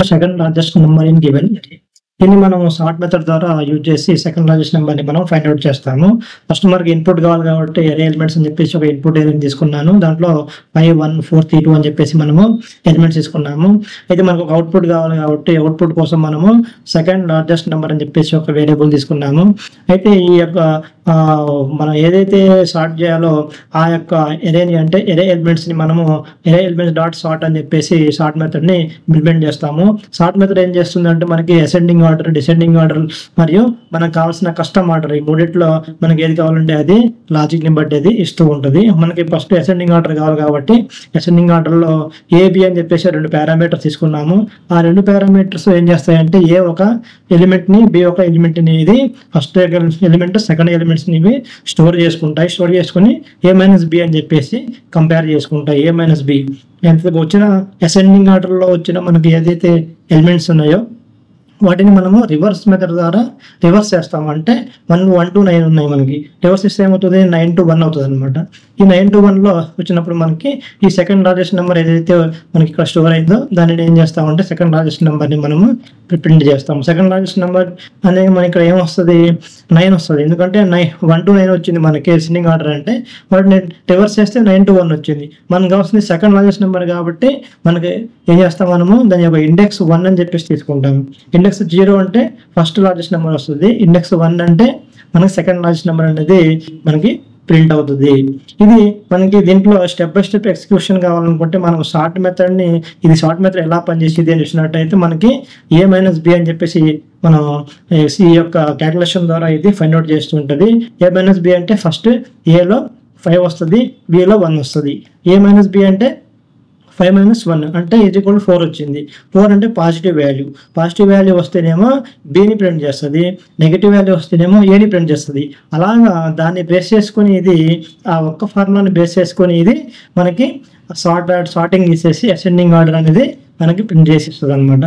second largest number in given array. దీన్ని మనం sort method ద్వారా యూజ్ చేసి సెకండ్ లార్జెస్ట్ నెంబర్ ని మనం ఫైండ్ అవుట్ చేస్తాము. ఫస్ట్ మనకి ఇన్పుట్ కావాలి కాబట్టి అరే ఎలిమెంట్స్ అని చెప్పేసి ఒక ఇన్పుట్ ఎలిమెంట్ తీసుకున్నాను. దాంట్లో 5 1 4 3 2 అని చెప్పేసి మనము ఎలిమెంట్స్ తీసుకున్నాము. అయితే మనకు ఒక అవుట్పుట్ కావాలి కాబట్టి అవుట్పుట్ కోసం మనము సెకండ్ లార్జెస్ట్ నెంబర్ అని చెప్పేసి ఒక వేరియబుల్ తీసుకున్నాము. అయితే ఈ యొక్క మనం ఏదైతే సార్ట్ చేయాలో ఆ యొక్క ఎరేని అంటే ఎరే ఎలిమెంట్స్ ని మనము ఎరే ఎలిమెంట్స్ డాట్ సార్ట్ అని చెప్పేసి సార్ట్ మెథడ్ ని ఇంప్లిమెంట్ చేస్తాము. సార్ట్ మెథడ్ ఏం చేస్తుందంటే మనకి అసెండింగ్ ఆర్డర్, డిసెండింగ్ ఆర్డర్ మరియు మనకు కావాల్సిన కస్టమ్ ఆర్డర్ ఈ మూడిట్లో మనకి ఏది కావాలంటే అది లాజిక్ ని బట్టి అది ఇస్తూ ఉంటుంది. మనకి ఫస్ట్ అసెండింగ్ ఆర్డర్ కావాలి కాబట్టి అసెండింగ్ ఆర్డర్ లో ఏబి అని చెప్పేసి 2 పారామీటర్స్ తీసుకున్నాము. ఆ 2 పారామీటర్స్ ఏం చేస్తాయంటే ఏ ఒక ఎలిమెంట్ ని బి ఒక ఎలిమెంట్ ని ఇది ఫస్ట్ ఎలిమెంట్ సెకండ్ ఎలిమెంట్స్ ని స్టోర్ చేసుకుంటాయి. స్టోర్ చేసుకుని ఏ మైనస్ బి అని చెప్పేసి కంపేర్ చేసుకుంటాయి. ఏ మైనస్ బి ఎంత వచ్చిన అసెండింగ్ ఆర్డర్ లో వచ్చిన మనకి ఏదైతే ఎలిమెంట్స్ ఉన్నాయో వాటిని మనము రివర్స్ మెథడ్ ద్వారా రివర్స్ చేస్తాము. అంటే 1 1 to 9 ఉన్నాయి, మనకి రివర్స్ ఇస్తే ఏమవుతుంది 9 to 1 అవుతుంది అనమాట. ఈ 9 to 1 లో వచ్చినప్పుడు మనకి ఈ సెకండ్ లార్జెస్ట్ నెంబర్ ఏదైతే మనకి ఇక్కడ స్టోర్ అయిందో దానిని ఏం చేస్తామంటే సెకండ్ లార్జెస్ట్ నెంబర్ని మనము ప్రింట్ చేస్తాము. సెకండ్ లార్జెస్ట్ నెంబర్ అనేది మనకి ఇక్కడ ఏమొస్తుంది 9 వస్తుంది. ఎందుకంటే 1 to 9 వచ్చింది మనకి అసెండింగ్ ఆర్డర్ అంటే వాటిని రివర్స్ చేస్తే 9 to 1 వచ్చింది. మనకు కావాల్సింది సెకండ్ లార్జెస్ట్ నెంబర్ కాబట్టి మనకి ఏం చేస్తాం మనము దాని యొక్క ఇండెక్స్ 1 అని చెప్పేసి తీసుకుంటాము. ఇండెక్స్ 0 అంటే ఫస్ట్ లార్జెస్ట్ నెంబర్ వస్తుంది. ఇండెక్స్ 1 అంటే మనకి సెకండ్ లార్జెస్ట్ నెంబర్ అనేది మనకి ప్రింట్ అవుతుంది. ఇది మనకి దీంట్లో స్టెప్ బై స్టెప్ ఎగ్జిక్యూషన్ కావాలనుకుంటే మనం షార్ట్ మెథడ్ ని ఇది షార్ట్ మెథడ్ ఎలా పనిచేసేది అని చూసినట్టయితే మనకి ఏ మైనస్ బి అని చెప్పేసి మనం ఈ యొక్క క్యాలిక్యులేషన్ ద్వారా ఇది ఫైండ్ అవుట్ చేస్తూ ఉంటుంది. ఏ మైనస్ బి అంటే ఫస్ట్ ఏలో 5 వస్తుంది, బిలో 1 వస్తుంది. ఏ మైనస్ బి అంటే 5 minus 1 అంటే ఈజ్ ఈక్వల్ 4 వచ్చింది. 4 అంటే పాజిటివ్ వాల్యూ. పాజిటివ్ వాల్యూ వస్తేనేమో బిని ప్రింట్ చేస్తుంది, నెగిటివ్ వాల్యూ వస్తేనేమో ఏని ప్రింట్ చేస్తుంది. అలాగా దాన్ని బేస్ చేసుకుని ఇది ఆ ఒక్క ఫార్ములాని బేస్ చేసుకుని ఇది మనకి సార్టింగ్ తీసేసి అసెండింగ్ ఆర్డర్ అనేది మనకి ప్రింట్ చేసి ఇస్తుంది అనమాట.